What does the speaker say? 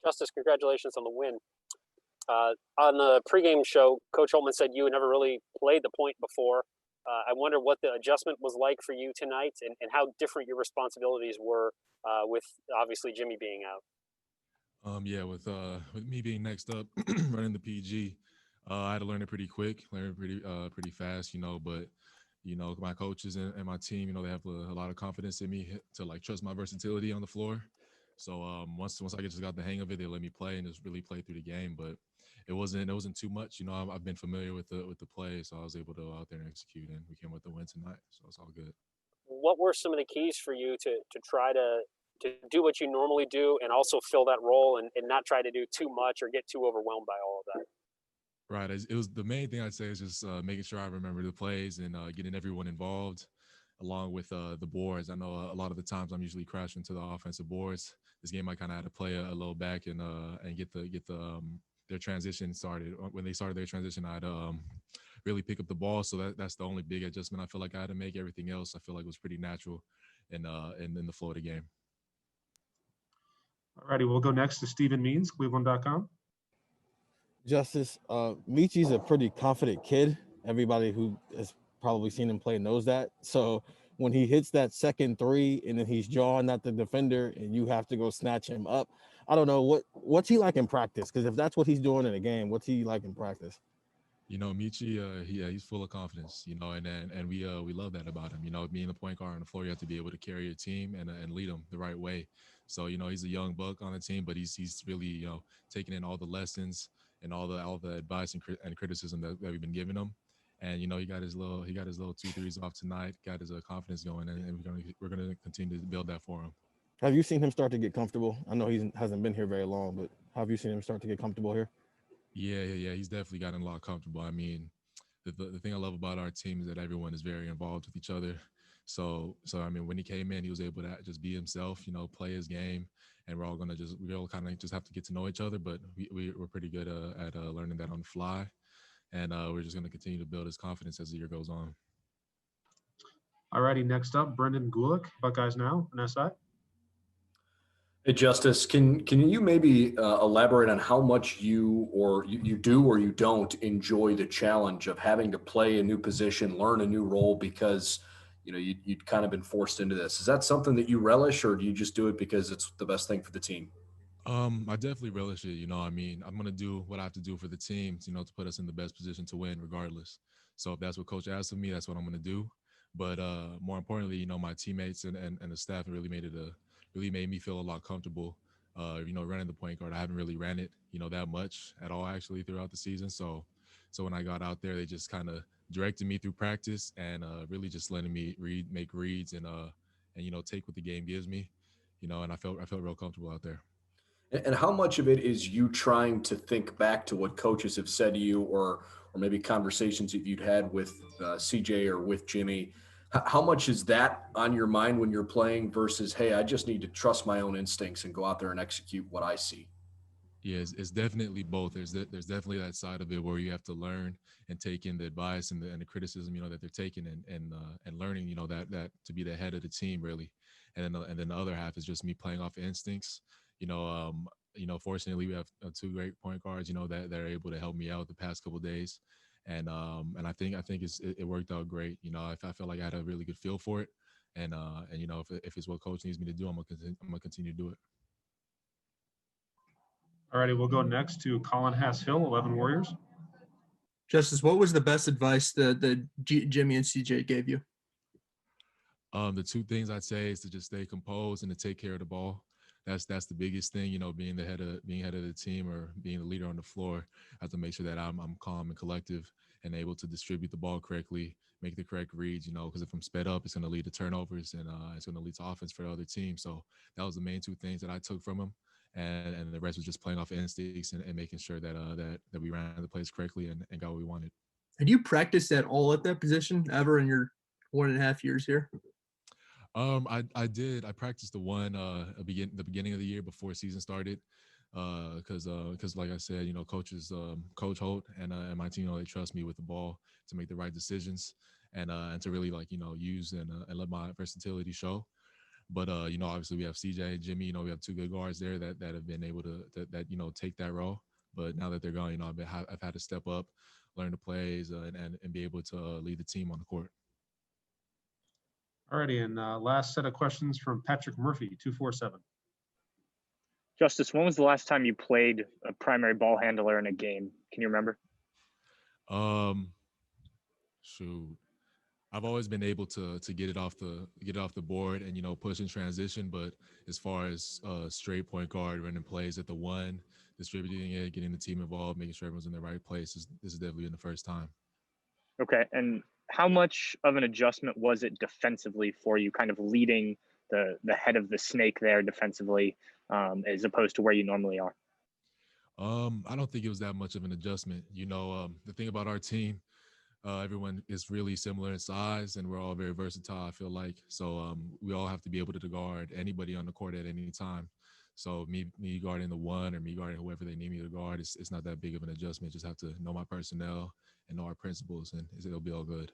Justice, congratulations on the win. On the pregame show, Coach Holtman said you had never really played the point before. I wonder what the adjustment was like for you tonight and how different your responsibilities were with obviously Jimmy being out. Yeah, with me being next up, running the PG, I had to learn it pretty quick, learn it pretty fast, But my coaches and my team, they have a lot of confidence in me to like trust my versatility on the floor. So once I just got the hang of it, they let me play and just really play through the game. But it wasn't too much, I've been familiar with the play, so I was able to go out there and execute, and we came with the win tonight. So it's all good. What were some of the keys for you to try to do what you normally do and also fill that role and not try to do too much or get too overwhelmed by all of that? Right. It was the main thing I'd say is just making sure I remember the plays and getting everyone involved, along with the boards. I know a lot of the times I'm usually crashing to the offensive boards. This game I kind of had to play a little back and get their transition started. When they started their transition, I'd really pick up the ball. So that's the only big adjustment I feel like I had to make. Everything else I feel like was pretty natural in the flow of the game. All righty, we'll go next to Stephen Means, Cleveland.com. Justice, Michi's a pretty confident kid. Everybody who has probably seen him play knows that. So when he hits that second three and then he's jawing at the defender and you have to go snatch him up, I don't know what's he like in practice? Because if that's what he's doing in a game, what's he like in practice? Michi, he's full of confidence, and we love that about him. Being the point guard on the floor, you have to be able to carry your team and lead them the right way. So, he's a young buck on the team, but he's really, taking in all the lessons and all the advice and criticism that we've been giving him. And, he got his little 2 threes off tonight, got his confidence going, and we're gonna continue to build that for him. Have you seen him start to get comfortable? I know he hasn't been here very long, but have you seen him start to get comfortable here? Yeah. He's definitely gotten a lot comfortable. I mean, the thing I love about our team is that everyone is very involved with each other. So I mean, when he came in, he was able to just be himself, play his game, and we all kind of just have to get to know each other. But we're pretty good at learning that on the fly, and we're just going to continue to build his confidence as the year goes on. All righty, next up, Brendan Gulick, Buckeyes Now, on SI. Hey, Justice, can you maybe elaborate on how much you do or you don't enjoy the challenge of having to play a new position, learn a new role because, you'd kind of been forced into this? Is that something that you relish, or do you just do it because it's the best thing for the team? I definitely relish it. I mean, I'm going to do what I have to do for the team, to put us in the best position to win regardless. So if that's what coach asked of me, that's what I'm going to do. But more importantly, my teammates and the staff really made me feel a lot comfortable, running the point guard. I haven't really ran it, that much at all actually throughout the season. So when I got out there, they just kind of directed me through practice and really just letting me make reads and take what the game gives me, and I felt real comfortable out there. And how much of it is you trying to think back to what coaches have said to you, or maybe conversations that you'd had with CJ or with Jimmy? How much is that on your mind when you're playing versus, hey, I just need to trust my own instincts and go out there and execute what I see? Yeah, it's definitely both. There's definitely that side of it where you have to learn and take in the advice and the criticism, that they're taking and learning, that to be the head of the team really. And then the other half is just me playing off instincts. Fortunately we have two great point guards, that are able to help me out the past couple of days. And I think it worked out great. I felt like I had a really good feel for it, and if it's what coach needs me to do, I'm gonna continue to do it. All righty, we'll go next to Colin Hass-Hill, 11 Warriors. Justice, what was the best advice that Jimmy and CJ gave you? The two things I'd say is to just stay composed and to take care of the ball. That's the biggest thing, being head of the team or being the leader on the floor. I have to make sure that I'm calm and collective and able to distribute the ball correctly, make the correct reads, because if I'm sped up, it's going to lead to turnovers and it's going to lead to offense for the other team. So that was the main two things that I took from him. And the rest was just playing off instincts and making sure that we ran the plays correctly and got what we wanted. Had you practiced at all at that position ever in your 1.5 years here? I did. I practiced the beginning of the year before season started, because like I said, coaches, Coach Holt and my team, they trust me with the ball to make the right decisions and to really use and let my versatility show. But obviously we have CJ and Jimmy. We have two good guards there that have been able to take that role. But now that they're gone, I've had to step up, learn the plays, and be able to lead the team on the court. Alrighty, and last set of questions from Patrick Murphy, 247. Justice, when was the last time you played a primary ball handler in a game? Can you remember? Shoot. I've always been able to get it off the board and push in transition, but as far as straight point guard running plays at the one, distributing it, getting the team involved, making sure everyone's in the right place, this has definitely been the first time. Okay, and how much of an adjustment was it defensively for you, kind of leading the head of the snake there defensively, as opposed to where you normally are? I don't think it was that much of an adjustment. The thing about our team, everyone is really similar in size, and we're all very versatile, I feel like. So we all have to be able to guard anybody on the court at any time. So me guarding the one or me guarding whoever they need me to guard, it's not that big of an adjustment. Just have to know my personnel and know our principles, and it'll be all good.